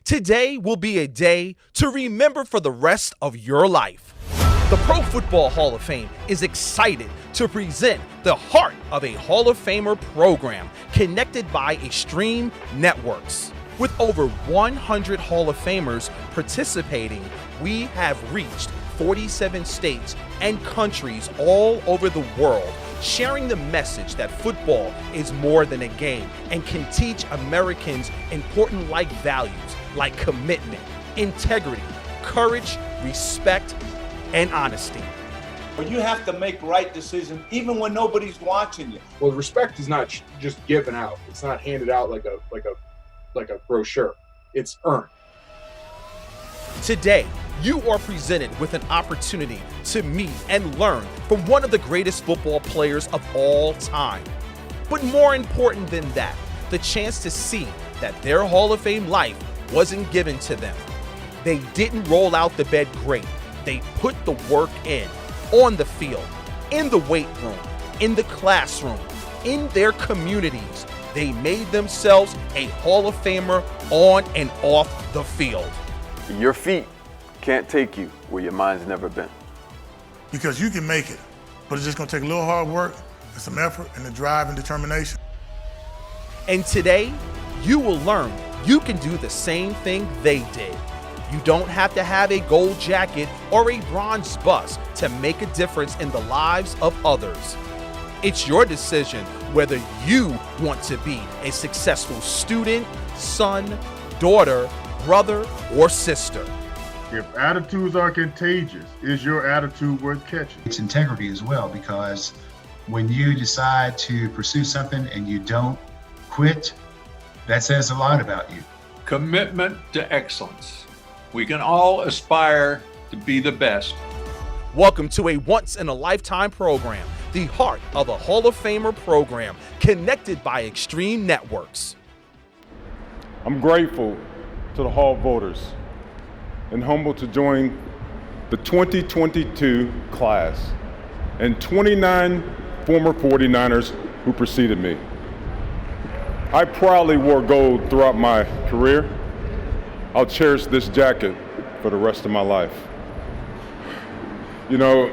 Today will be a day to remember for the rest of your life. The Pro Football Hall of Fame is excited to present the heart of a Hall of Famer program connected by Extreme Networks. With over 100 Hall of Famers participating, we have reached 47 states and countries all over the world, sharing the message that football is more than a game and can teach Americans important life values like commitment, integrity, courage, respect, and honesty. But you have to make right decisions even when nobody's watching you. Well, respect is not just given out. It's not handed out like a brochure. It's earned. Today, you are presented with an opportunity to meet and learn from one of the greatest football players of all time. But more important than that, the chance to see that their Hall of Fame life wasn't given to them. They didn't roll out the bed great. They put the work in, on the field, in the weight room, in the classroom, in their communities. They made themselves a Hall of Famer on and off the field. Your feet can't take you where your mind's never been. Because you can make it, but it's just gonna take a little hard work and some effort and the drive and determination. And today, you will learn you can do the same thing they did. You don't have to have a gold jacket or a bronze bust to make a difference in the lives of others. It's your decision whether you want to be a successful student, son, daughter, brother, or sister. If attitudes are contagious, is your attitude worth catching? It's integrity as well, because when you decide to pursue something and you don't quit, that says a lot about you. Commitment to excellence. We can all aspire to be the best. Welcome to a once-in-a-lifetime program, the heart of a Hall of Famer program, connected by Extreme Networks. I'm grateful to the Hall voters and humbled to join the 2022 class and 29 former 49ers who preceded me. I proudly wore gold throughout my career. I'll cherish this jacket for the rest of my life. You know,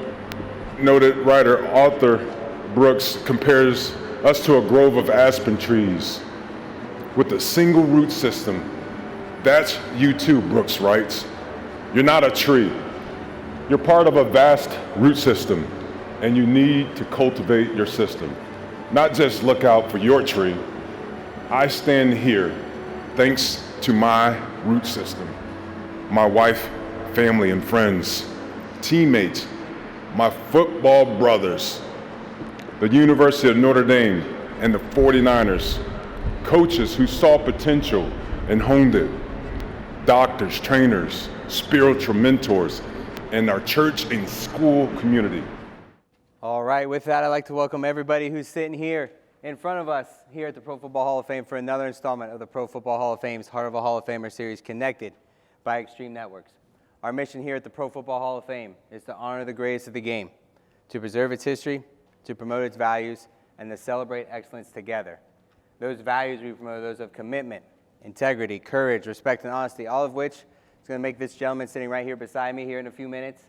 noted writer Arthur Brooks compares us to a grove of aspen trees with a single root system. That's you too, Brooks writes. You're not a tree. You're part of a vast root system, and you need to cultivate your system. Not just look out for your tree. I stand here thanks to my root system, my wife, family, and friends, teammates, my football brothers, the University of Notre Dame and the 49ers, coaches who saw potential and honed it, doctors, trainers, spiritual mentors, and our church and school community. All right, with that, I'd like to welcome everybody who's sitting here in front of us here at the Pro Football Hall of Fame for another installment of the Pro Football Hall of Fame's Heart of a Hall of Famer series connected by Extreme Networks. Our mission here at the Pro Football Hall of Fame is to honor the greatest of the game, to preserve its history, to promote its values, and to celebrate excellence together. Those values we promote, those of commitment, integrity, courage, respect, and honesty, all of which is going to make this gentleman sitting right here beside me here in a few minutes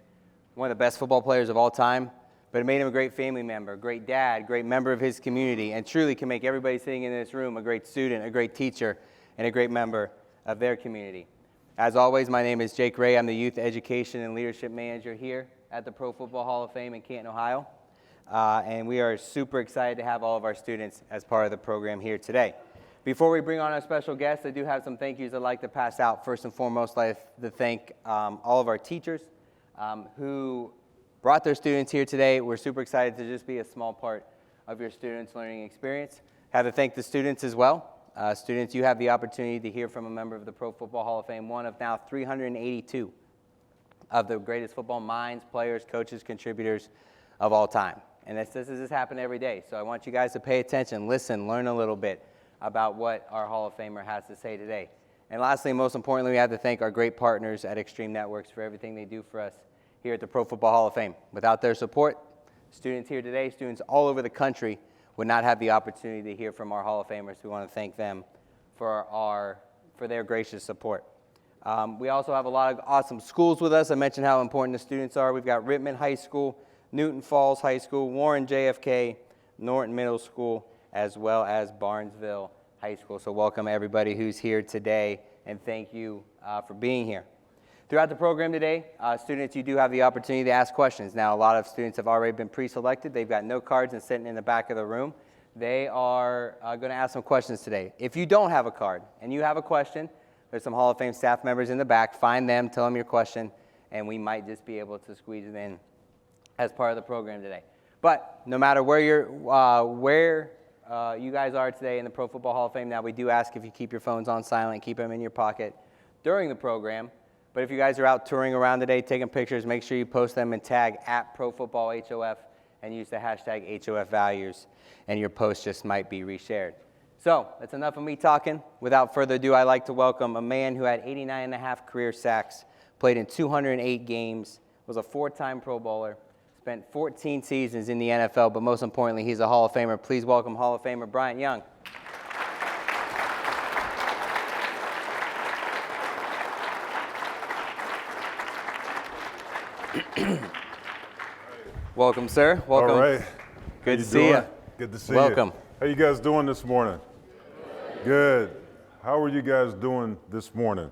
one of the best football players of all time, but it made him a great family member, a great dad, great member of his community, and truly can make everybody sitting in this room a great student, a great teacher, and a great member of their community. As always, my name is Jake Ray. I'm the Youth Education and Leadership Manager here at the Pro Football Hall of Fame in Canton, Ohio. And we are super excited to have all of our students as part of the program here today. Before we bring on our special guests, I do have some thank yous I'd like to pass out. First and foremost, I'd like to thank all of our teachers who brought their students here today. We're super excited to just be a small part of your students' learning experience. Have to thank the students as well. Students, you have the opportunity to hear from a member of the Pro Football Hall of Fame, one of now 382 of the greatest football minds, players, coaches, contributors of all time. And this happen every day. So I want you guys to pay attention, listen, learn a little bit about what our Hall of Famer has to say today. And lastly, and most importantly, we have to thank our great partners at Extreme Networks for everything they do for us here at the Pro Football Hall of Fame. Without their support, students here today, students all over the country, would not have the opportunity to hear from our Hall of Famers. We want to thank them for their gracious support. We also have a lot of awesome schools with us. I mentioned how important the students are. We've got Rittman High School, Newton Falls High School, Warren JFK, Norton Middle School, as well as Barnesville High School. So welcome everybody who's here today, and thank you for being here. Throughout the program today, students, you do have the opportunity to ask questions. Now, a lot of students have already been pre-selected. They've got note cards and sitting in the back of the room. They are going to ask some questions today. If you don't have a card and you have a question, there's some Hall of Fame staff members in the back. Find them, tell them your question, and we might just be able to squeeze it in as part of the program today. But no matter where you guys are today in the Pro Football Hall of Fame, now we do ask if you keep your phones on silent, keep them in your pocket during the program. But if you guys are out touring around today, taking pictures, make sure you post them and tag @ProFootballHOF and use the hashtag HOFvalues, and your post just might be reshared. So that's enough of me talking. Without further ado, I'd like to welcome a man who had 89.5 career sacks, played in 208 games, was a 4-time Pro Bowler, spent 14 seasons in the NFL, but most importantly, he's a Hall of Famer. Please welcome Hall of Famer Bryant Young. Welcome, sir. Welcome. All right. Good to see you. Good to see you. Welcome. How you guys doing this morning? Good. How are you guys doing this morning?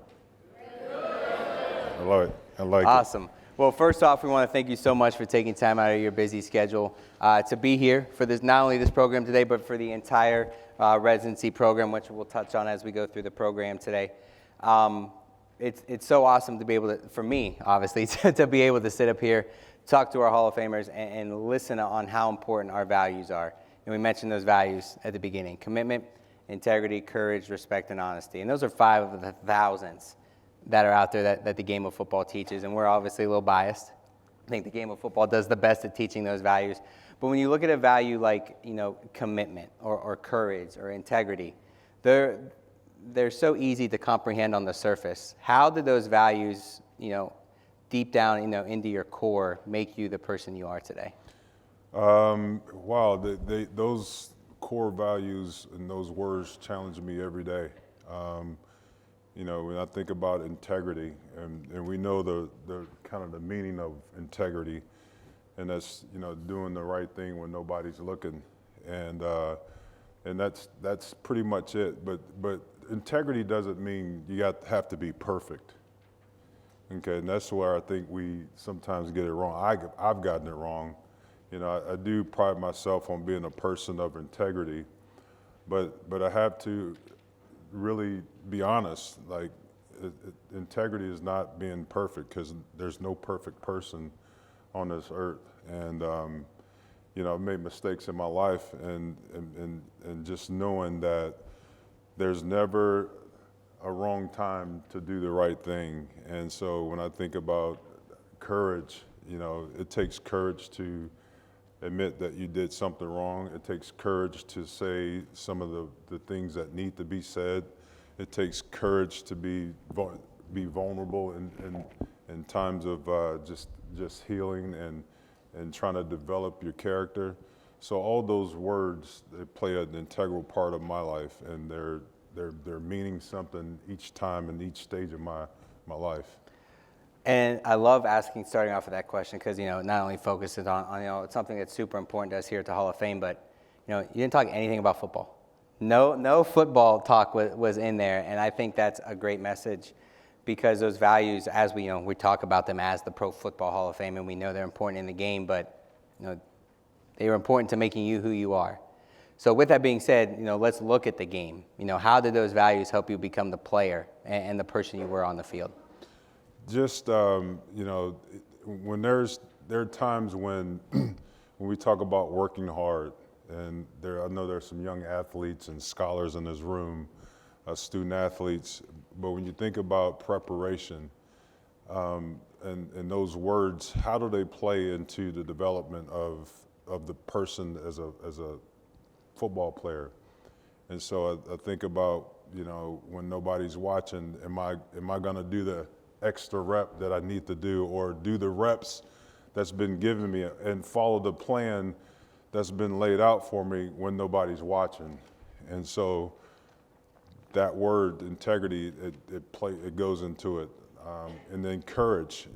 I like it. Awesome. Well, first off, we want to thank you so much for taking time out of your busy schedule to be here for this, not only this program today, but for the entire residency program, which we'll touch on as we go through the program today. It's so awesome to be able to, for me, obviously, to be able to sit up here, talk to our Hall of Famers, and listen on how important our values are. And we mentioned those values at the beginning: commitment, integrity, courage, respect, and honesty. And those are 5 of the thousands that are out there that the game of football teaches. And we're obviously a little biased. I think the game of football does the best at teaching those values. But when you look at a value like, commitment or courage or integrity, they're so easy to comprehend on the surface. How did those values, deep down, into your core, make you the person you are today? Wow, those core values and those words challenge me every day. When I think about integrity, and we know the kind of the meaning of integrity, and that's doing the right thing when nobody's looking, and that's pretty much it. But integrity doesn't mean you have to be perfect. Okay, and that's where I think we sometimes get it wrong. I've gotten it wrong. I do pride myself on being a person of integrity, but I have to really be honest. Like, integrity is not being perfect, because there's no perfect person on this earth. And I've made mistakes in my life, and just knowing that there's never a wrong time to do the right thing. And so when I think about courage, it takes courage to admit that you did something wrong. It takes courage to say some of the things that need to be said. It takes courage to be vulnerable in times of just healing and trying to develop your character. So all those words, they play an integral part of my life, and they're meaning something each time and each stage of my life. And I love starting off with that question, because it not only focuses on it's something that's super important to us here at the Hall of Fame, but you didn't talk anything about football. No football talk was in there, and I think that's a great message, because those values, as we talk about them as the Pro Football Hall of Fame, and we know they're important in the game, but they are important to making you who you are. So with that being said, let's look at the game. How did those values help you become the player and the person you were on the field? Just, when there are times when we talk about working hard, and I know there's some young athletes and scholars in this room, student athletes, but when you think about preparation, and those words, how do they play into the development of the person as a football player? And so I think about, when nobody's watching, am I gonna do the extra rep that I need to do, or do the reps that's been given me and follow the plan that's been laid out for me when nobody's watching? And so that word integrity, it goes into it. And then courage,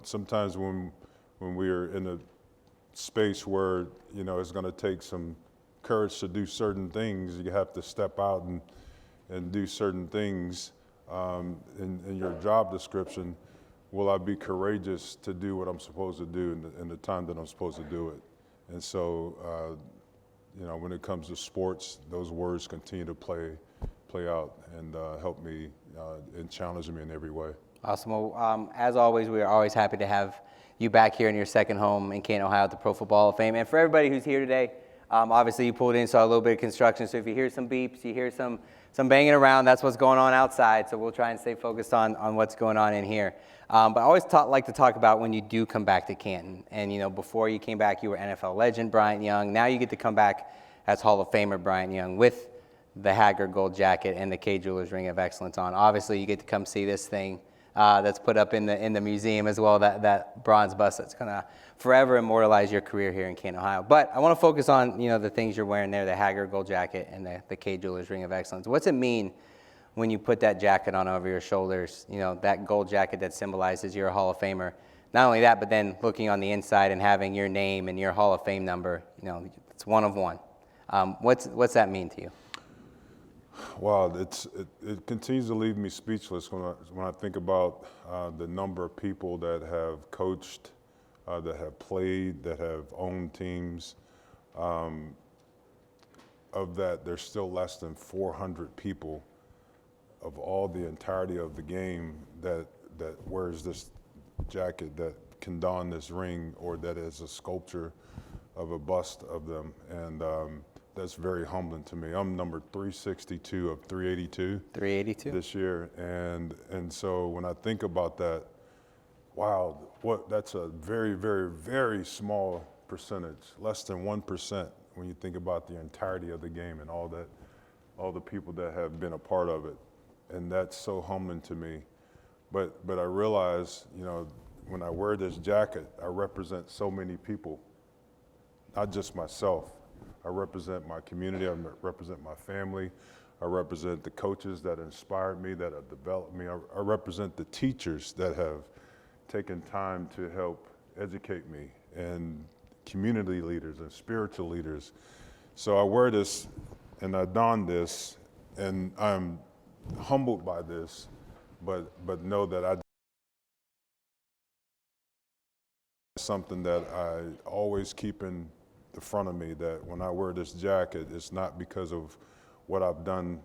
sometimes when we're in a space where, it's going to take some courage to do certain things, you have to step out and do certain things in your job description. Will I be courageous to do what I'm supposed to do in the time that I'm supposed to do it? And so, when it comes to sports, those words continue to play out and help me and challenge me in every way. Awesome. Well, as always, we are always happy to have you back here in your second home in Canton, Ohio at the Pro Football Hall of Fame. And for everybody who's here today, obviously you pulled in, saw a little bit of construction. So if you hear some beeps, you hear some banging around, that's what's going on outside. So we'll try and stay focused on what's going on in here. But I always like to talk about when you do come back to Canton. And, before you came back, you were NFL legend Bryant Young. Now you get to come back as Hall of Famer Bryant Young with the Haggard gold jacket and the K Jewelers Ring of Excellence on. Obviously, you get to come see this thing that's put up in the museum as well, that bronze bust that's going to forever immortalize your career here in Canton, Ohio. But I want to focus on, the things you're wearing there, the Haggard gold jacket and the K Jewelers Ring of Excellence. What's it mean when you put that jacket on over your shoulders, that gold jacket that symbolizes you're a Hall of Famer? Not only that, but then looking on the inside and having your name and your Hall of Fame number, it's one of one. What's that mean to you? Wow, it continues to leave me speechless when I think about the number of people that have coached, that have played, that have owned teams. Of that, there's still less than 400 people of all the entirety of the game that wears this jacket, that can don this ring, or that is a sculpture of a bust of them. And that's very humbling to me. I'm number 362 of 382. 382 this year, and so when I think about that, wow, that's a very, very, very small percentage, less than 1% when you think about the entirety of the game and all the people that have been a part of it, and that's so humbling to me. But I realize, when I wear this jacket, I represent so many people, not just myself. I represent my community, I represent my family, I represent the coaches that inspired me, that have developed me, I represent the teachers that have taken time to help educate me, and community leaders and spiritual leaders. So I wear this and I don this, and I'm humbled by this, but know that something that I always keep in the front of me, that when I wear this jacket, it's not because of what I've done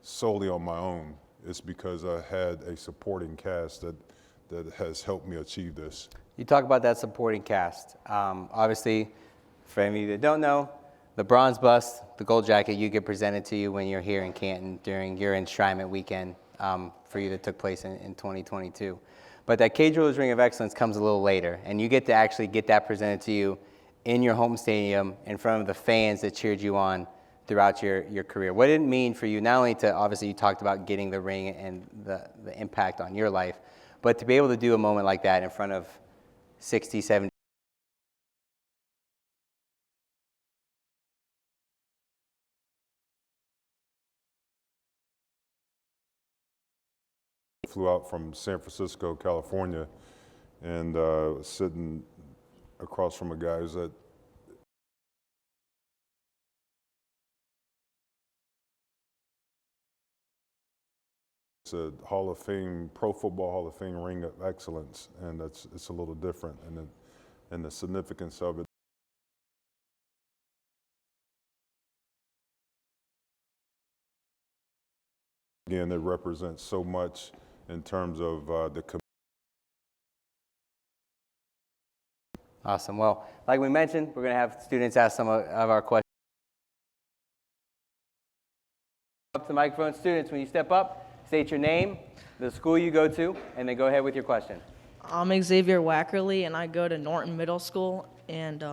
solely on my own. It's because I had a supporting cast that has helped me achieve this. You talk about that supporting cast. Obviously, for any of you that don't know, the bronze bust, the gold jacket, you get presented to you when you're here in Canton during your enshrinement weekend for you that took place in 2022. But that K Jewelers Ring of Excellence comes a little later, and you get to actually get that presented to you in your home stadium in front of the fans that cheered you on throughout your career. What did it mean for you, not only to, obviously you talked about getting the ring and the impact on your life, but to be able to do a moment like that in front of 60, 70. Flew out from San Francisco, California, and was sitting across from a guy who's at it's a Hall of Fame, Pro Football Hall of Fame Ring of Excellence, and it's a little different, and the significance of it. Again, it represents so much in terms of the community. Awesome. Well, like we mentioned, we're going to have students ask some of our questions. Up to the microphone. Students, when you step up, state your name, the school you go to, and then go ahead with your question. I'm Xavier Wackerly, and I go to Norton Middle School. And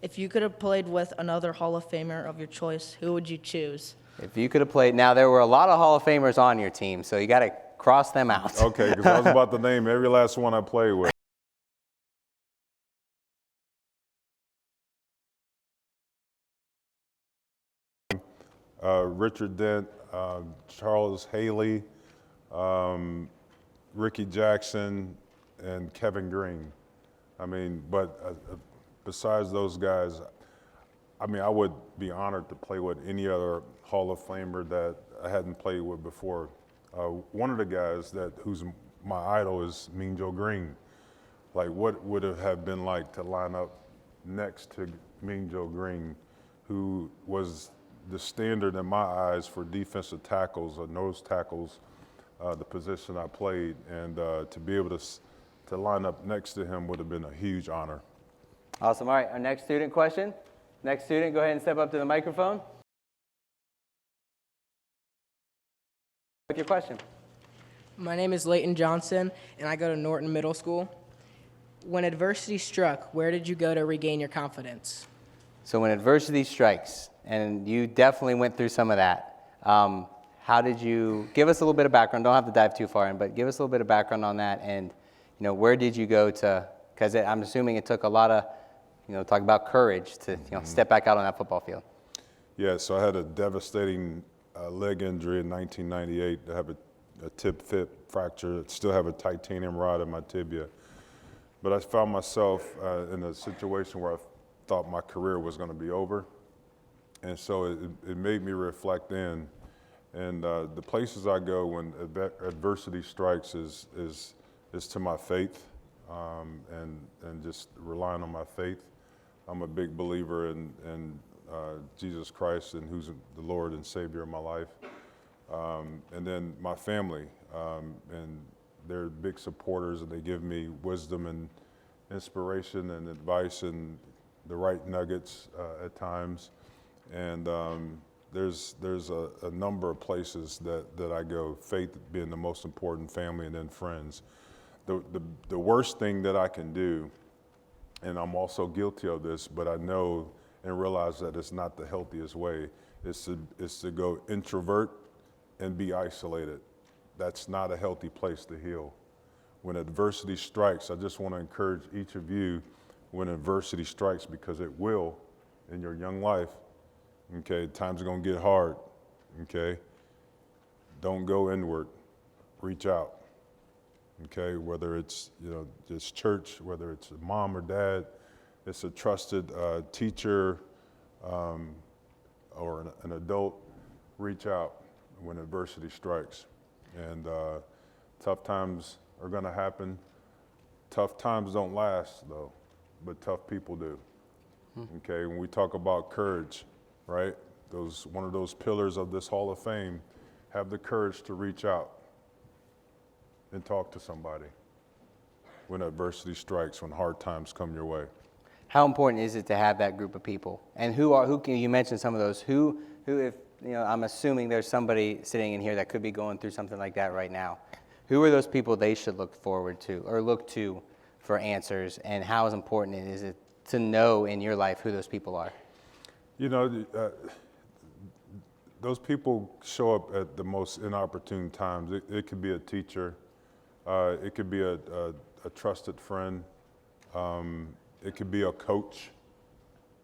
if you could have played with another Hall of Famer of your choice, who would you choose? If you could have played, now there were a lot of Hall of Famers on your team, so you got to cross them out. Okay, because I was about to name every last one I played with. Richard Dent, Charles Haley, Ricky Jackson, and Kevin Green. I mean, but besides those guys, I mean, I would be honored to play with any other Hall of Famer that I hadn't played with before. One of the guys who's my idol is Mean Joe Green. Like, what would it have been like to line up next to Mean Joe Green, who was the standard in my eyes for defensive tackles or nose tackles, the position I played, and to be able to line up next to him would have been a huge honor. Awesome. All right, our next student question. Next student, go ahead and step up to the microphone. With your question. My name is Leighton Johnson, and I go to Norton Middle School. When adversity struck, where did you go to regain your confidence? So when adversity strikes, and you definitely went through some of that, how did you, give us a little bit of background, don't have to dive too far in, but give us a little bit of background on that, and where did you go to, because I'm assuming it took a lot of, talk about courage to step back out on that football field. Yeah, so I had a devastating leg injury in 1998. I have a tib-fib fracture, still have a titanium rod in my tibia. But I found myself in a situation where I thought my career was going to be over. And so it made me reflect in. And the places I go when adversity strikes is to my faith and just relying on my faith. I'm a big believer in Jesus Christ and who's the Lord and Savior of my life. And then my family, and they're big supporters, and they give me wisdom and inspiration and advice and the right nuggets at times. And there's a number of places that I go, faith being the most important, family, and then friends. The worst thing that I can do, and I'm also guilty of this, but I know and realize that it's not the healthiest way, is to go introvert and be isolated. That's not a healthy place to heal. When adversity strikes, I just want to encourage each of you, when adversity strikes, because it will in your young life, okay, times are going to get hard, okay? Don't go inward, reach out, okay? Whether it's, just church, whether it's a mom or dad, it's a trusted teacher or an adult, reach out when adversity strikes. And tough times are going to happen. Tough times don't last, though, but tough people do. Okay, when we talk about courage, right? One of those pillars of this Hall of Fame, have the courage to reach out and talk to somebody when adversity strikes, when hard times come your way. How important is it to have that group of people? And who can you mentioned some of those? Who if I'm assuming there's somebody sitting in here that could be going through something like that right now. Who are those people they should look forward to or look to for answers? And how important is it to know in your life who those people are? Those people show up at the most inopportune times. It could be a teacher. It could be a trusted friend. It could be a coach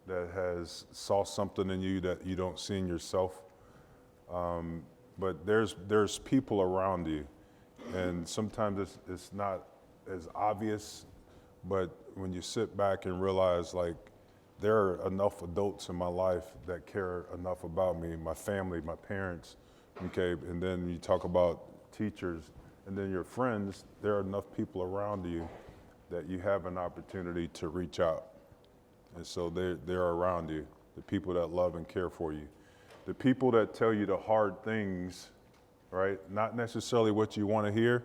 that has saw something in you that you don't see in yourself. But there's people around you, and sometimes it's not as obvious, but when you sit back and realize, like, there are enough adults in my life that care enough about me, my family, my parents, okay, and then you talk about teachers, and then your friends, there are enough people around you that you have an opportunity to reach out. And so they're around you, the people that love and care for you. The people that tell you the hard things, right? Not necessarily what you want to hear.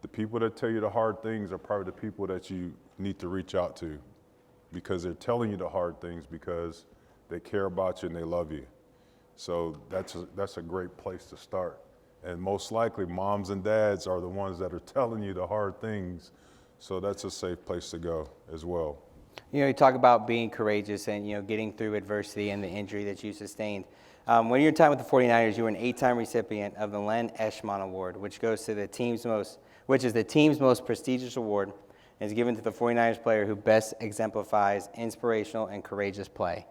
The people that tell you the hard things are probably the people that you need to reach out to, because they're telling you the hard things because they care about you and they love you. So that's a great place to start. And most likely moms and dads are the ones that are telling you the hard things. So that's a safe place to go as well. You talk about being courageous and, getting through adversity and the injury that you sustained. When you were time with the 49ers, you were an 8-time recipient of the Len Eschman Award, which is the team's most prestigious award, and is given to the 49ers player who best exemplifies inspirational and courageous play.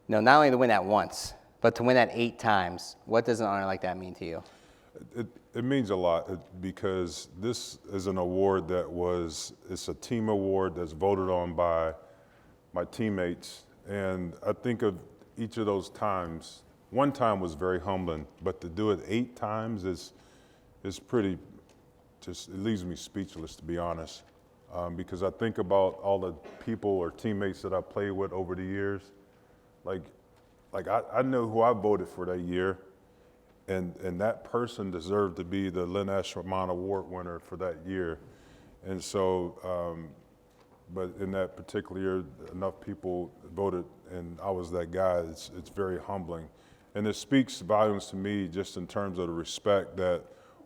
Now, not only to win that once, But to win that 8 times, what does an honor like that mean to you? It means a lot because this is an award it's a team award that's voted on by my teammates. And I think of each of those times, one time was very humbling, but to do it 8 times is pretty, it leaves me speechless, to be honest. Because I think about all the people or teammates that I played with over the years. Like I know who I voted for that year, and that person deserved to be the Lynn Ashramont Award winner for that year. And so, but in that particular year, enough people voted, and I was that guy. It's very humbling. And it speaks volumes to me just in terms of the respect that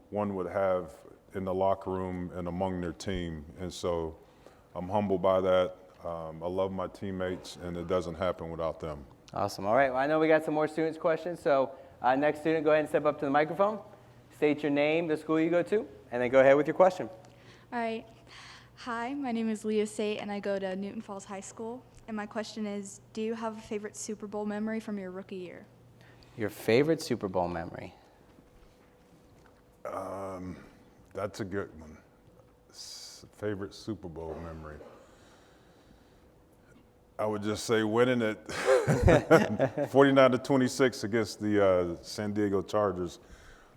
one would have in the locker room and among their team. And so I'm humbled by that. I love my teammates, and it doesn't happen without them. Awesome. All right. Well, I know we got some more students' questions. So next student, go ahead and step up to the microphone. State your name, the school you go to, and then go ahead with your question. All right. Hi, my name is Leah Sate, and I go to Newton Falls High School. And my question is, do you have a favorite Super Bowl memory from your rookie year? Your favorite Super Bowl memory? That's a good one. Favorite Super Bowl memory. I would just say winning it 49-26 against the San Diego Chargers.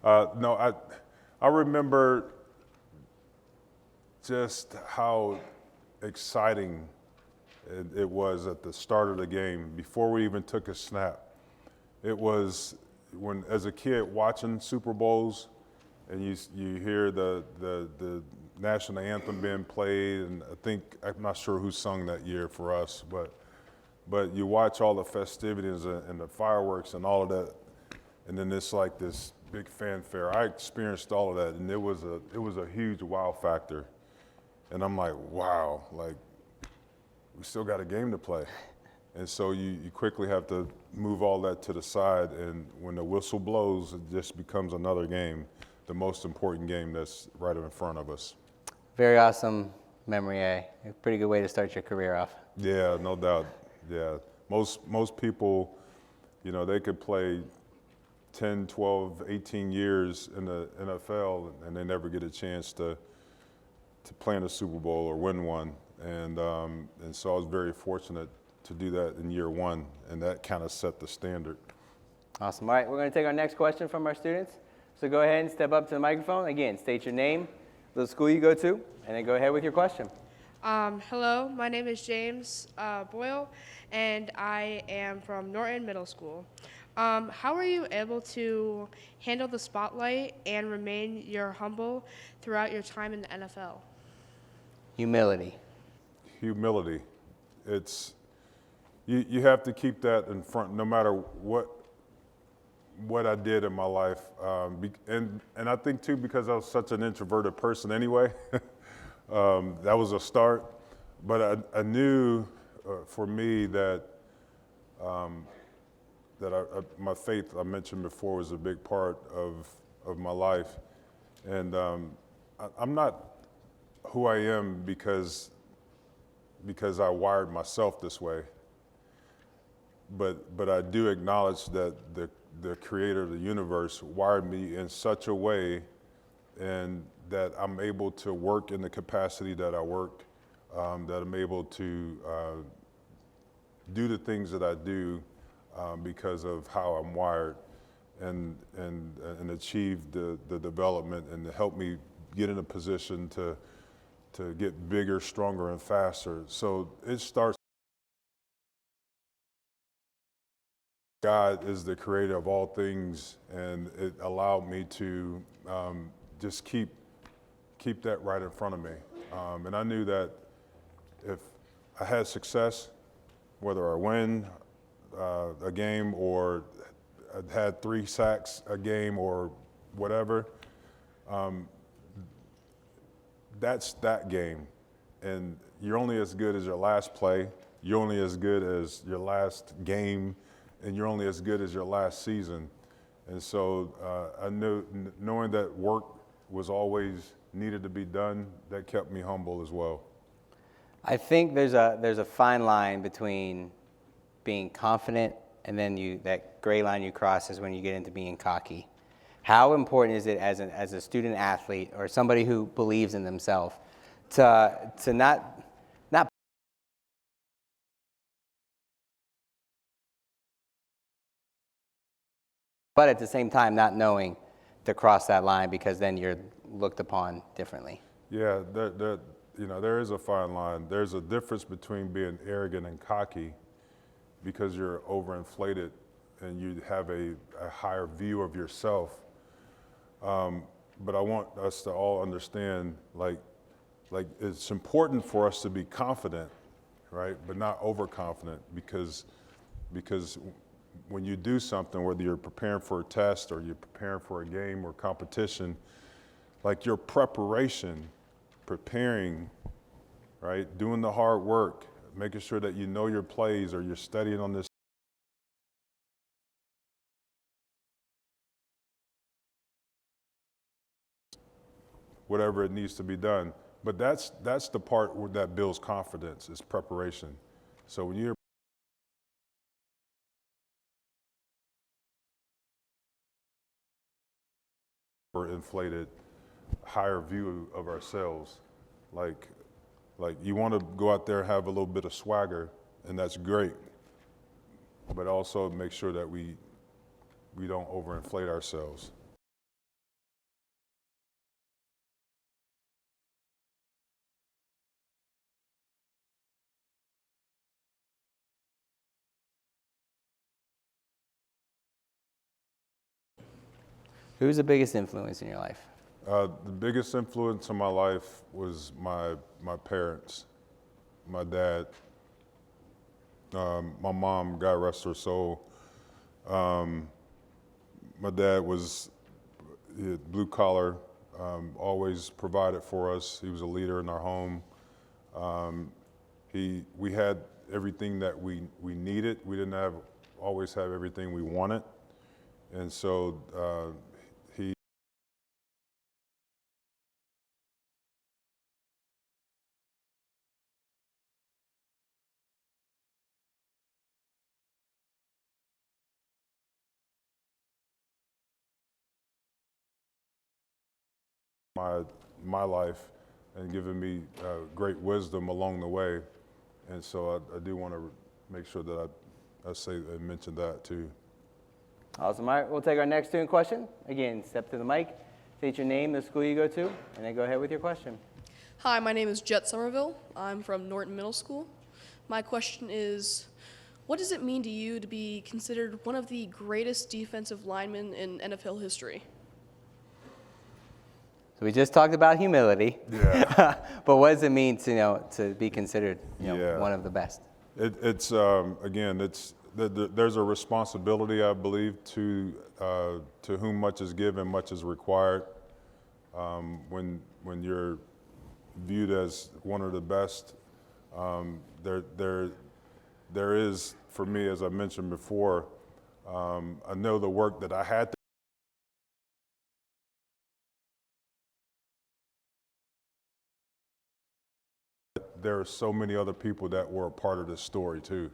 No, I remember just how exciting it was at the start of the game before we even took a snap. It was when, as a kid, watching Super Bowls, and you hear the national anthem being played, and I'm not sure who sung that year for us, but you watch all the festivities and the fireworks and all of that, and then it's like this big fanfare. I experienced all of that, and it was a huge wow factor, and I'm like, wow, like we still got a game to play, and so you quickly have to move all that to the side, and when the whistle blows, it just becomes another game. The most important game that's right in front of us. Very awesome memory, A pretty good way to start your career off. Yeah, no doubt. Yeah, most people, they could play 10, 12, 18 years in the NFL, and they never get a chance to play in a Super Bowl or win one. And so I was very fortunate to do that in year one, and that kind of set the standard. Awesome. All right, we're going to take our next question from our students. So go ahead and step up to the microphone. Again, state your name, the school you go to, and then go ahead with your question. Hello, my name is James Boyle, and I am from Norton Middle School. How were you able to handle the spotlight and remain humble throughout your time in the NFL? Humility. Humility. It's you have to keep that in front, no matter what I did in my life, and I think too, because I was such an introverted person anyway, that was a start. But I knew for me that my faith, I mentioned before, was a big part of my life, and I'm not who I am because I wired myself this way. But I do acknowledge that the creator of the universe wired me in such a way, and that I'm able to work in the capacity that I work, that I'm able to do the things that I do because of how I'm wired, and achieve the development, and to help me get in a position to get bigger, stronger, and faster. So it starts. God is the creator of all things, and it allowed me to just keep that right in front of me. And I knew that if I had success, whether I win a game or I had 3 sacks a game or whatever, that's that game. And you're only as good as your last play. You're only as good as your last game. And you're only as good as your last season. And so I knew, knowing that work was always needed to be done, that kept me humble as well. I think there's a fine line between being confident and then that gray line you cross is when you get into being cocky. How important is it as a student athlete or somebody who believes in themselves to not but at the same time not knowing to cross that line, because then you're looked upon differently? Yeah, there is a fine line. There's a difference between being arrogant and cocky because you're overinflated and you have a higher view of yourself. But I want us to all understand, like it's important for us to be confident, right? But not overconfident, because when you do something, whether you're preparing for a test or you're preparing for a game or competition, like your preparing, right? Doing the hard work, making sure that you know your plays or you're studying on this. Whatever it needs to be done. But that's the part that builds confidence, is preparation. So when you're inflated, higher view of ourselves, like you want to go out there and have a little bit of swagger, and that's great. But also make sure that we don't overinflate ourselves. Who's the biggest influence in your life? The biggest influence in my life was my parents, my dad, my mom, God rest her soul. My dad was blue collar, always provided for us. He was a leader in our home. We had everything that we needed. We didn't always have everything we wanted. And so he my life and given me great wisdom along the way. And so I do want to make sure that I mention that too. Awesome. All right, we'll take our next student question. Again, step to the mic, state your name, the school you go to, and then go ahead with your question. Hi, my name is Jet Somerville. I'm from Norton Middle School. My question is, what does it mean to you to be considered one of the greatest defensive linemen in NFL history? So we just talked about humility. Yeah. But what does it mean to be considered one of the best? It's there's a responsibility, I believe, to whom much is given, much is required. When you're viewed as one of the best, there is, for me, as I mentioned before, I know the work that I had to. There are so many other people that were a part of this story too.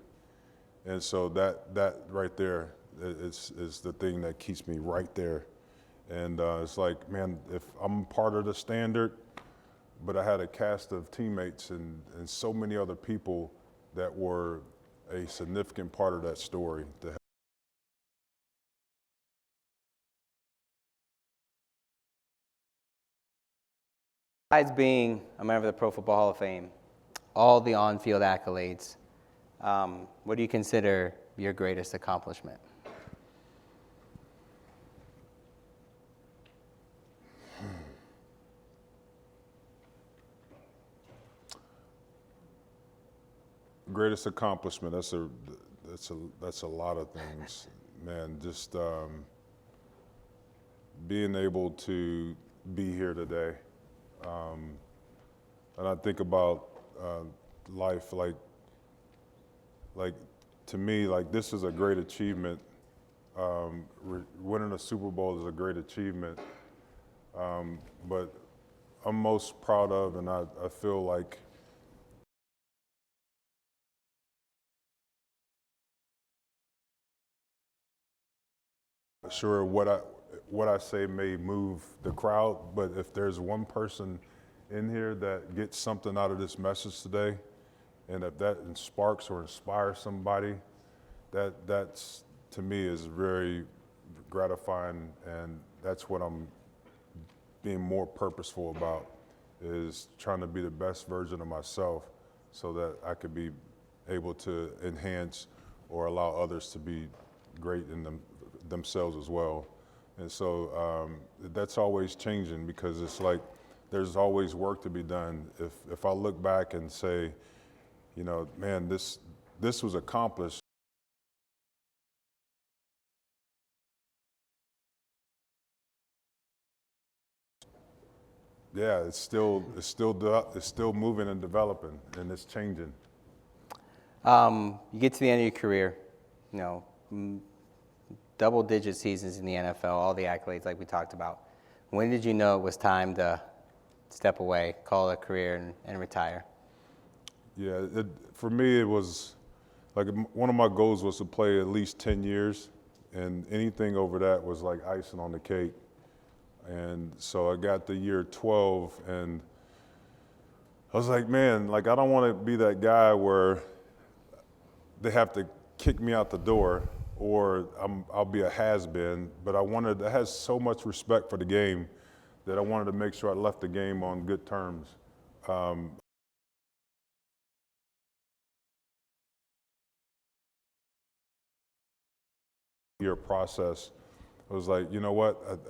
And so that right there is the thing that keeps me right there. And it's like, man, if I'm part of the standard, but I had a cast of teammates and so many other people that were a significant part of that story. Besides being a member of the Pro Football Hall of Fame, all the on-field accolades, what do you consider your greatest accomplishment? Greatest accomplishment, that's a lot of things, man. Just being able to be here today. And I think about life, like to me, like this is a great achievement. Winning a Super Bowl is a great achievement. But I'm most proud of, and I feel like Sure, what I say may move the crowd, but if there's one person in here that gets something out of this message today, and if that sparks or inspires somebody, that's to me is very gratifying, and that's what I'm being more purposeful about, is trying to be the best version of myself so that I could be able to enhance or allow others to be great in themselves as well. And so that's always changing, because it's like there's always work to be done. If I look back and say, you know, man, this was accomplished. Yeah, it's still moving and developing, and it's changing. You get to the end of your career, you know, double-digit seasons in the NFL, all the accolades like we talked about. When did you know it was time to step away, call it a career, and retire? Yeah, for me, it was like one of my goals was to play at least 10 years, and anything over that was like icing on the cake. And so I got the year 12, and I was like, man, like I don't want to be that guy where they have to kick me out the door, or I'll be a has-been. But I had so much respect for the game that I wanted to make sure I left the game on good terms. Year process, I was like, you know what?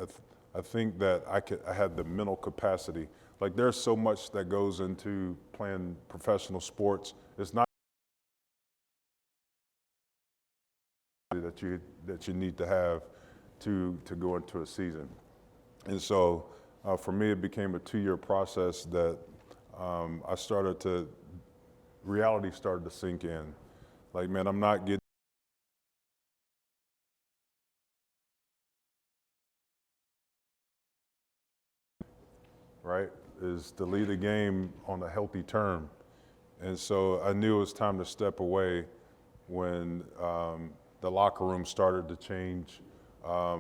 I think that I had the mental capacity. Like there's so much that goes into playing professional sports. It's not that you need to have to go into a season. And so for me, it became a 2-year process that reality started to sink in. Like, man, I'm not getting right, is to lead a game on a healthy term. And so I knew it was time to step away when the locker room started to change. I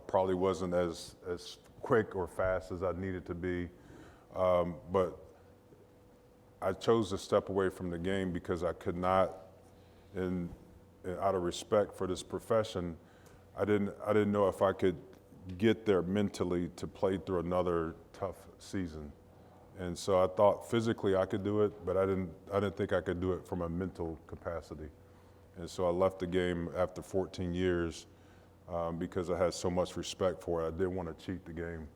probably wasn't as quick or fast as I needed to be, but I chose to step away from the game because I could not, out of respect for this profession, I didn't know if I could get there mentally to play through another tough season. And so I thought physically I could do it, but I didn't think I could do it from a mental capacity. And so I left the game after 14 years because I had so much respect for it. I didn't want to cheat the game.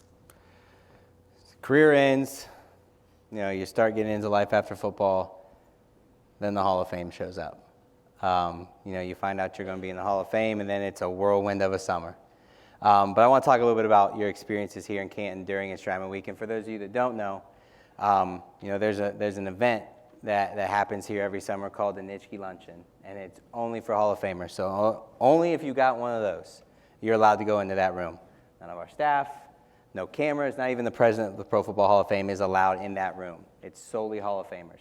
Career ends, you know, you start getting into life after football, then the Hall of Fame shows up. You know, you find out you're going to be in the Hall of Fame, and then it's a whirlwind of a summer. But I want to talk a little bit about your experiences here in Canton during Enshrinement Week. And for those of you that don't know, you know, there's an event that happens here every summer called the Nitschke Luncheon, and it's only for Hall of Famers. So only if you got one of those, you're allowed to go into that room. None of our staff, no cameras, not even the president of the Pro Football Hall of Fame is allowed in that room. It's solely Hall of Famers.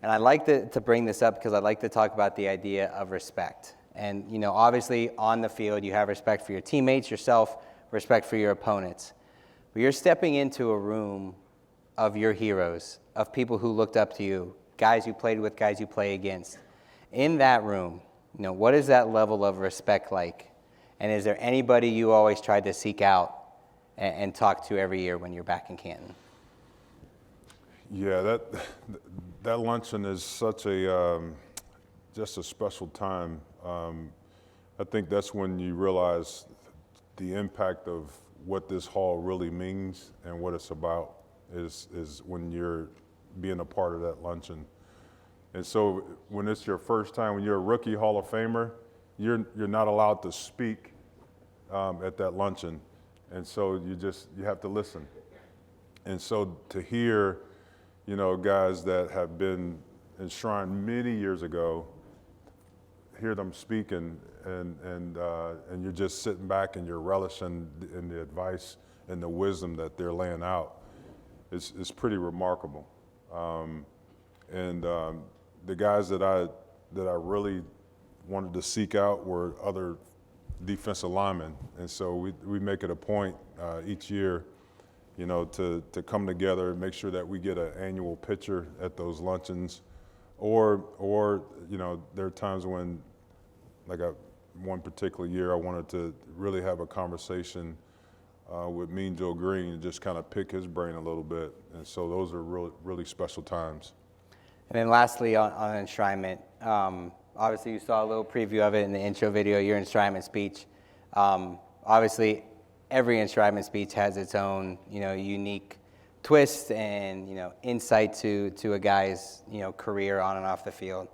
And I'd like to bring this up because I'd like to talk about the idea of respect. And, you know, obviously on the field, you have respect for your teammates, yourself, respect for your opponents. But you're stepping into a room of your heroes, of people who looked up to you, guys you played with, guys you play against. In that room, you know, what is that level of respect like? And is there anybody you always tried to seek out and talk to every year when you're back in Canton? Yeah, that luncheon is such just a special time. I think that's when you realize the impact of what this hall really means and what it's about is when you're being a part of that luncheon. And so when it's your first time, when you're a rookie Hall of Famer, you're not allowed to speak at that luncheon. And so you have to listen. And so to hear, you know, guys that have been enshrined many years ago, hear them speaking, and you're just sitting back and you're relishing in the advice and the wisdom that they're laying out. It's pretty remarkable. The guys that I really wanted to seek out were other defensive linemen. And so we make it a point each year, to come together and make sure that we get an annual picture at those luncheons. Or there are times when, like one particular year, I wanted to really have a conversation with Mean Joe Green and just kind of pick his brain a little bit. And so those are really, really special times. And then lastly, on enshrinement, obviously you saw a little preview of it in the intro video, your enshrinement speech. Obviously, every enshrinement speech has its own, unique twist and, insight to a guy's, career on and off the field.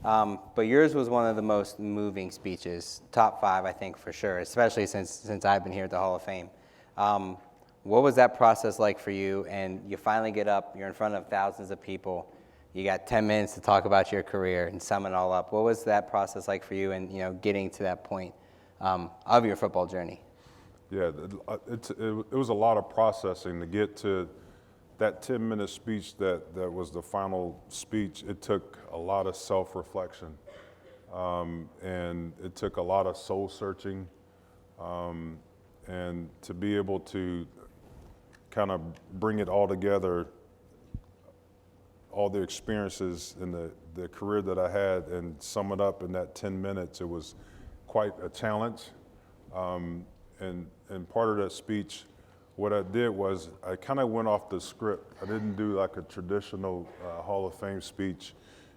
But yours was one of the most moving speeches, top 5, I think, for sure, especially since I've been here at the Hall of Fame. What was that process like for you? And you finally get up, you're in front of thousands of people, you got 10 minutes to talk about your career and sum it all up. What was that process like for you and, getting to that point of your football journey? Yeah, it was a lot of processing to get to that 10-minute speech that was the final speech. It took a lot of self-reflection, and it took a lot of soul searching, and to be able to kind of bring it all together, all the experiences in the career that I had, and sum it up in that 10 minutes, it was quite a challenge. And part of that speech, what I did was I kind of went off the script. I didn't do like a traditional Hall of Fame speech,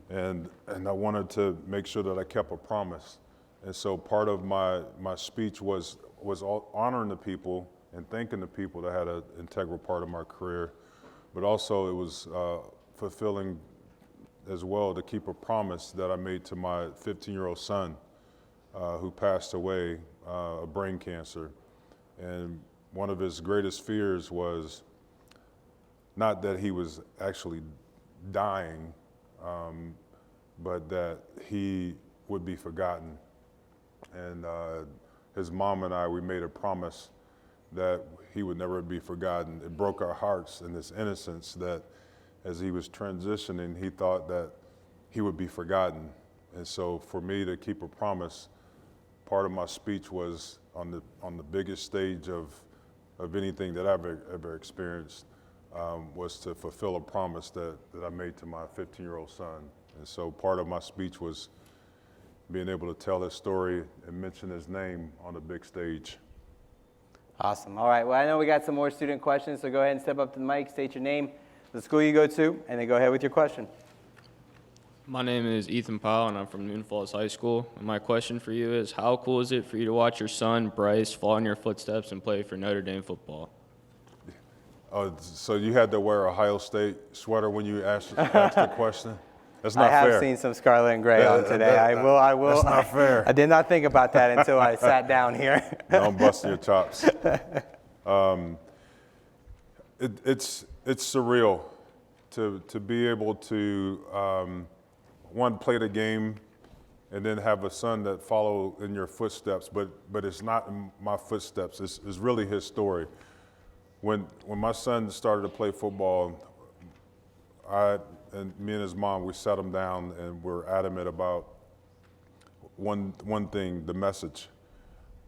and I wanted to make sure that I kept a promise. And so part of my speech was honoring the people and thanking the people that had an integral part of my career, but also it was fulfilling as well to keep a promise that I made to my 15-year-old son who passed away of brain cancer. And one of his greatest fears was not that he was actually dying, but that he would be forgotten. And his mom and I, we made a promise that he would never be forgotten. It broke our hearts in this innocence that as he was transitioning, he thought that he would be forgotten. And so for me to keep a promise, part of my speech was on the biggest stage of anything that I've ever experienced, was to fulfill a promise that I made to my 15-year-old son. And so part of my speech was being able to tell his story and mention his name on the big stage. Awesome. All right. Well, I know we got some more student questions, so go ahead and step up to the mic, state your name, the school you go to, and then go ahead with your question. My name is Ethan Powell, and I'm from Newton Falls High School. And my question for you is, how cool is it for you to watch your son, Bryce, follow in your footsteps and play for Notre Dame football? So you had to wear a Ohio State sweater when you asked the question? That's not fair. I have seen some scarlet and gray on today. I will. That's not fair. I did not think about that until I sat down here. No, I'm busting your chops. It's surreal to be able to, one, play the game and then have a son that follow in your footsteps, but it's not in my footsteps. It's really his story. When my son started to play football, me and his mom, we sat him down and we're adamant about one thing, the message.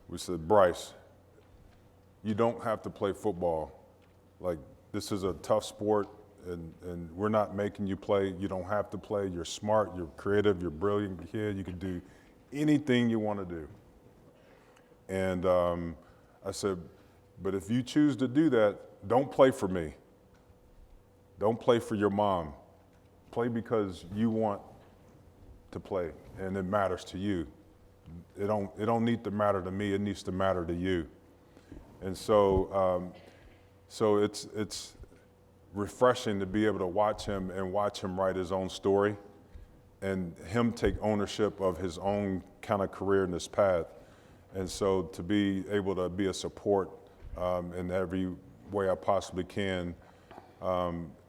We said, Bryce, you don't have to play football. Like, this is a tough sport, and we're not making you play. You don't have to play. You're smart, you're creative, you're a brilliant kid. You can do anything you want to do. And I said, but if you choose to do that, don't play for me. Don't play for your mom. Play because you want to play, and it matters to you. It don't need to matter to me. It needs to matter to you. And so, it's refreshing to be able to watch him write his own story, and him take ownership of his own kind of career in this path. And so, to be able to be a support in every way I possibly can,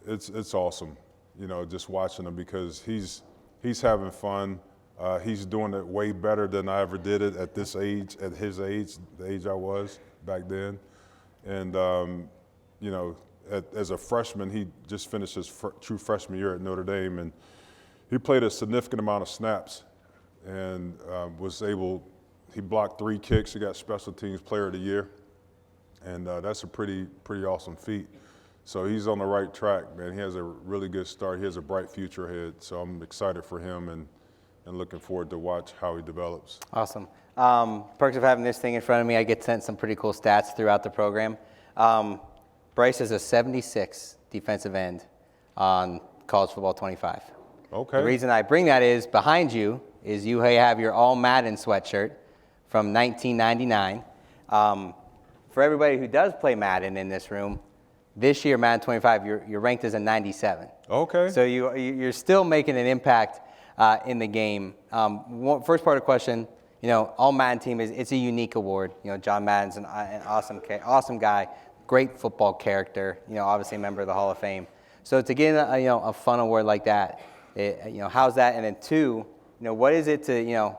it's awesome. Just watching him, because he's having fun. He's doing it way better than I ever did it at this age, at his age, the age I was back then. And, as a freshman, he just finished his true freshman year at Notre Dame, and he played a significant amount of snaps and was able, he blocked 3 kicks. He got Special Teams Player of the Year, and that's a pretty awesome feat. So he's on the right track, man. He has a really good start. He has a bright future ahead. So I'm excited for him and looking forward to watch how he develops. Awesome. Perks of having this thing in front of me, I get sent some pretty cool stats throughout the program. Bryce is a 76 defensive end on College Football 25. Okay. The reason I bring that is behind you is you have your All Madden sweatshirt from 1999. For everybody who does play Madden in this room, this year, Madden 25, you're ranked as a 97. Okay. So you're still making an impact in the game. First part of the question, All Madden team it's a unique award. John Madden's an awesome guy, great football character. Obviously a member of the Hall of Fame. So to get a fun award like that, how's that? And then 2, what is it to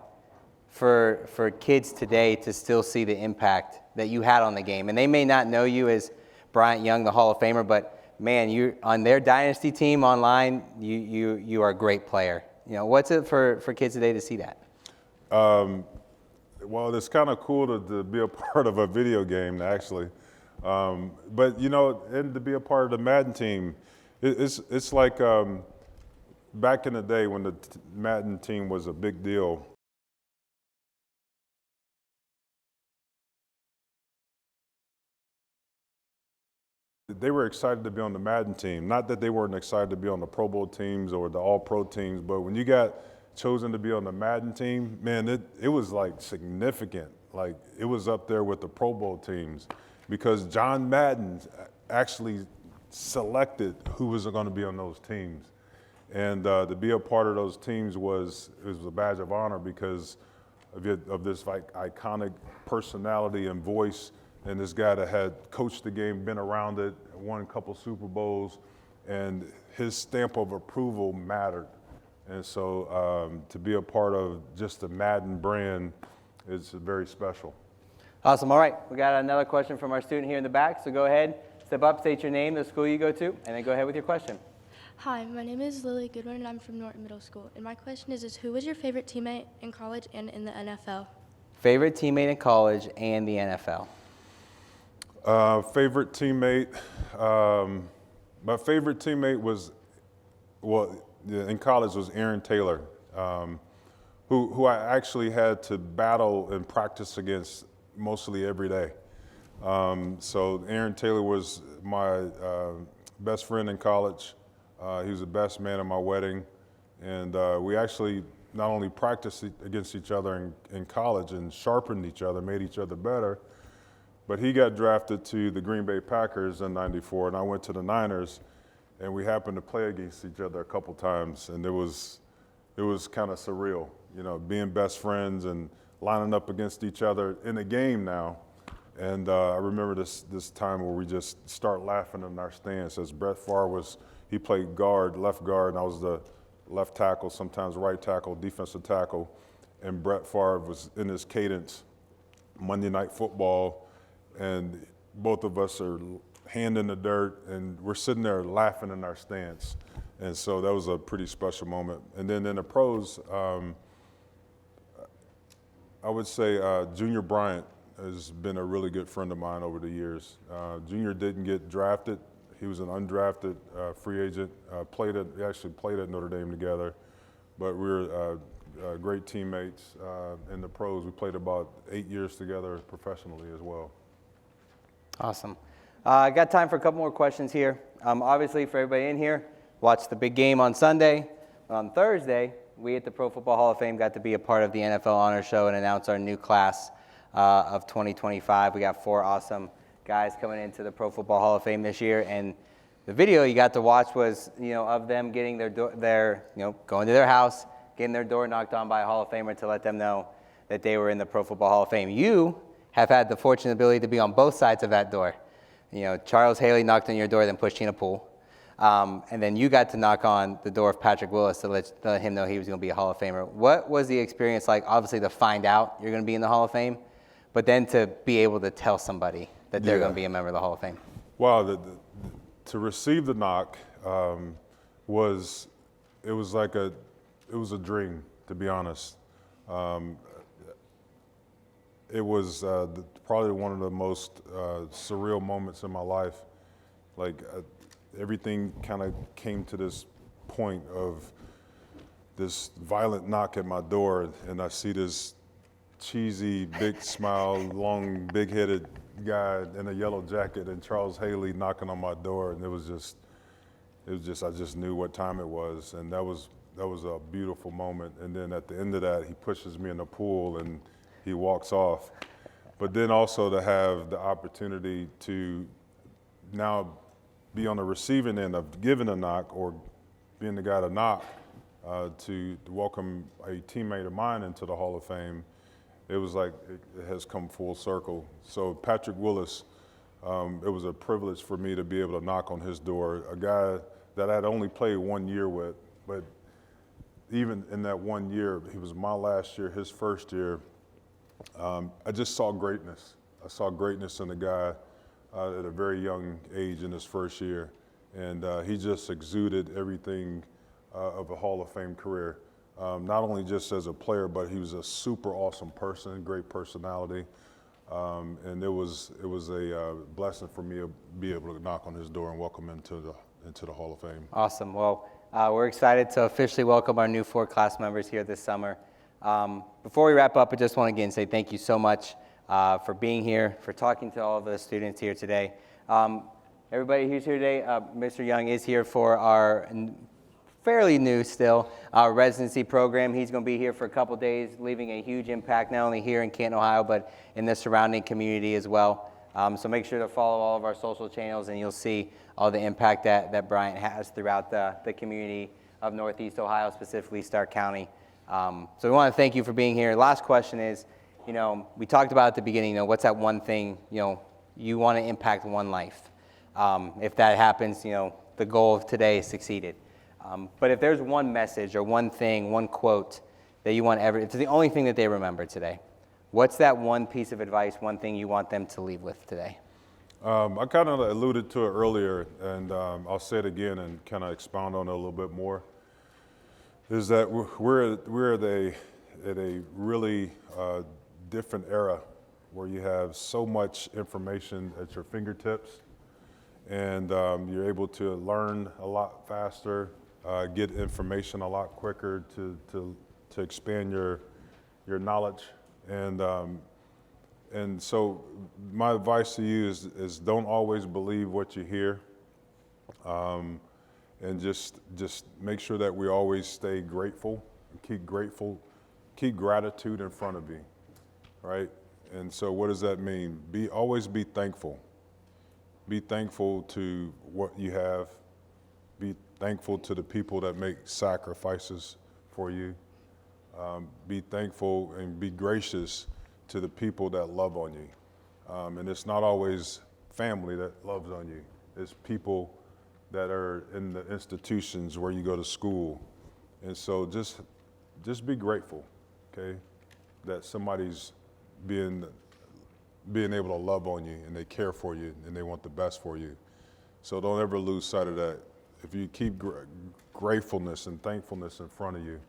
for kids today to still see the impact that you had on the game? And they may not know you as Bryant Young, the Hall of Famer, but man, you on their dynasty team online, you are a great player. What's it for kids today to see that? Well, it's kind of cool to be a part of a video game, actually. But and to be a part of the Madden team, it's like back in the day when the Madden team was a big deal. They were excited to be on the Madden team. Not that they weren't excited to be on the Pro Bowl teams or the All-Pro teams, but when you got chosen to be on the Madden team, man, it was like significant. Like it was up there with the Pro Bowl teams because John Madden actually selected who was going to be on those teams. And to be a part of those teams was a badge of honor because of this like iconic personality and voice. And this guy that had coached the game, been around it, won a couple Super Bowls, and his stamp of approval mattered. And so to be a part of just the Madden brand is very special. Awesome. All right. We got another question from our student here in the back. So go ahead, step up, state your name, the school you go to, and then go ahead with your question. Hi, my name is Lily Goodwin, and I'm from Norton Middle School. And my question is who was your favorite teammate in college and in the NFL? Favorite teammate in college and the NFL? Favorite teammate, my favorite teammate was, in college was Aaron Taylor, who I actually had to battle and practice against mostly every day. So Aaron Taylor was my best friend in college. He was the best man at my wedding. And we actually not only practiced against each other in college and sharpened each other, made each other better, but he got drafted to the Green Bay Packers in '94, and I went to the Niners, and we happened to play against each other a couple times, and it was kind of surreal, being best friends and lining up against each other in a game now. And I remember this time where we just start laughing in our stands as Brett Favre he played left guard, and I was the left tackle, sometimes right tackle, defensive tackle, and Brett Favre was in his cadence, Monday Night Football, and both of us are hand in the dirt, and we're sitting there laughing in our stance. And so that was a pretty special moment. And then in the pros, I would say Junior Bryant has been a really good friend of mine over the years. Junior didn't get drafted. He was an undrafted free agent, he actually played at Notre Dame together, but we were great teammates in the pros. We played about 8 years together professionally as well. Awesome. I got time for a couple more questions here. Obviously, for everybody in here, watch the big game on Sunday. On Thursday, we at the Pro Football Hall of Fame got to be a part of the NFL Honor Show and announce our new class of 2025. We got 4 awesome guys coming into the Pro Football Hall of Fame this year, and the video you got to watch was, of them getting going to their house, getting their door knocked on by a Hall of Famer to let them know that they were in the Pro Football Hall of Fame. You have had the fortunate ability to be on both sides of that door. Charles Haley knocked on your door, then pushed you in a pool. And then you got to knock on the door of Patrick Willis to let him know he was going to be a Hall of Famer. What was the experience like, obviously, to find out you're going to be in the Hall of Fame, but then to be able to tell somebody that they're going to be a member of the Hall of Fame? Wow, to receive the knock was a dream, to be honest. it was probably one of the most surreal moments in my life. Like everything kind of came to this point of this violent knock at my door, and I see this cheesy, big smile, long, big-headed guy in a yellow jacket and Charles Haley knocking on my door, and it was just I just knew what time it was, and that was a beautiful moment. And then at the end of that, he pushes me in the pool and he walks off. But then also to have the opportunity to now be on the receiving end of giving a knock or being the guy to knock, to welcome a teammate of mine into the Hall of Fame, it was like it has come full circle. So Patrick Willis, it was a privilege for me to be able to knock on his door, a guy that I'd only played 1 year with, but even in that 1 year, he was my last year, his first year, I just saw greatness. I saw greatness in the guy at a very young age in his first year, and he just exuded everything of a Hall of Fame career. Not only just as a player, but he was a super awesome person, great personality, and it was a blessing for me to be able to knock on his door and welcome him into the Hall of Fame. Awesome. Well, we're excited to officially welcome our new 4 class members here this summer. Before we wrap up, I just want to again say thank you so much for being here, for talking to all of the students here today. Everybody who's here today, Mr. Young is here for our fairly new still residency program. He's going to be here for a couple days, leaving a huge impact not only here in Canton, Ohio, but in the surrounding community as well. So make sure to follow all of our social channels, and you'll see all the impact that Bryant has throughout the community of Northeast Ohio, specifically Stark County. So we want to thank you for being here. Last question is, we talked about at the beginning, what's that one thing, you want to impact one life. If that happens, the goal of today is succeeded. But if there's one message or one thing, one quote that you want it's the only thing that they remember today, what's that one piece of advice, one thing you want them to leave with today? I kind of alluded to it earlier, and I'll say it again and kind of expound on it a little bit more, is that we're at a really different era where you have so much information at your fingertips, and you're able to learn a lot faster, get information a lot quicker to expand your knowledge. And so my advice to you is don't always believe what you hear, and just make sure that we always stay grateful, keep gratitude in front of you, right? And so what does that mean? Always be thankful. Be thankful to what you have. Be thankful to the people that make sacrifices for you. Be thankful and be gracious to the people that love on you. And it's not always family that loves on you. It's people that are in the institutions where you go to school. And so just be grateful, okay, that somebody's being able to love on you and they care for you and they want the best for you. So don't ever lose sight of that. If you keep gratefulness and thankfulness in front of you,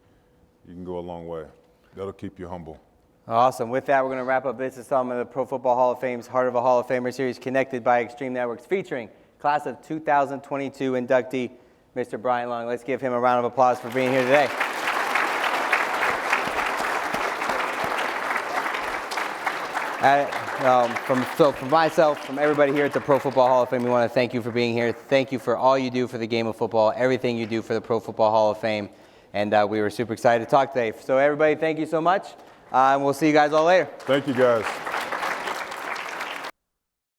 you can go a long way. That'll keep you humble. Awesome. With that, we're going to wrap up this installment of the Pro Football Hall of Fame's Heart of a Hall of Famer series connected by Extreme Networks, featuring class of 2022 inductee, Mr. Bryant Long. Let's give him a round of applause for being here today. From myself, from everybody here at the Pro Football Hall of Fame, we want to thank you for being here. Thank you for all you do for the game of football, everything you do for the Pro Football Hall of Fame. And we were super excited to talk today. So everybody, thank you so much. And we'll see you guys all later. Thank you, guys.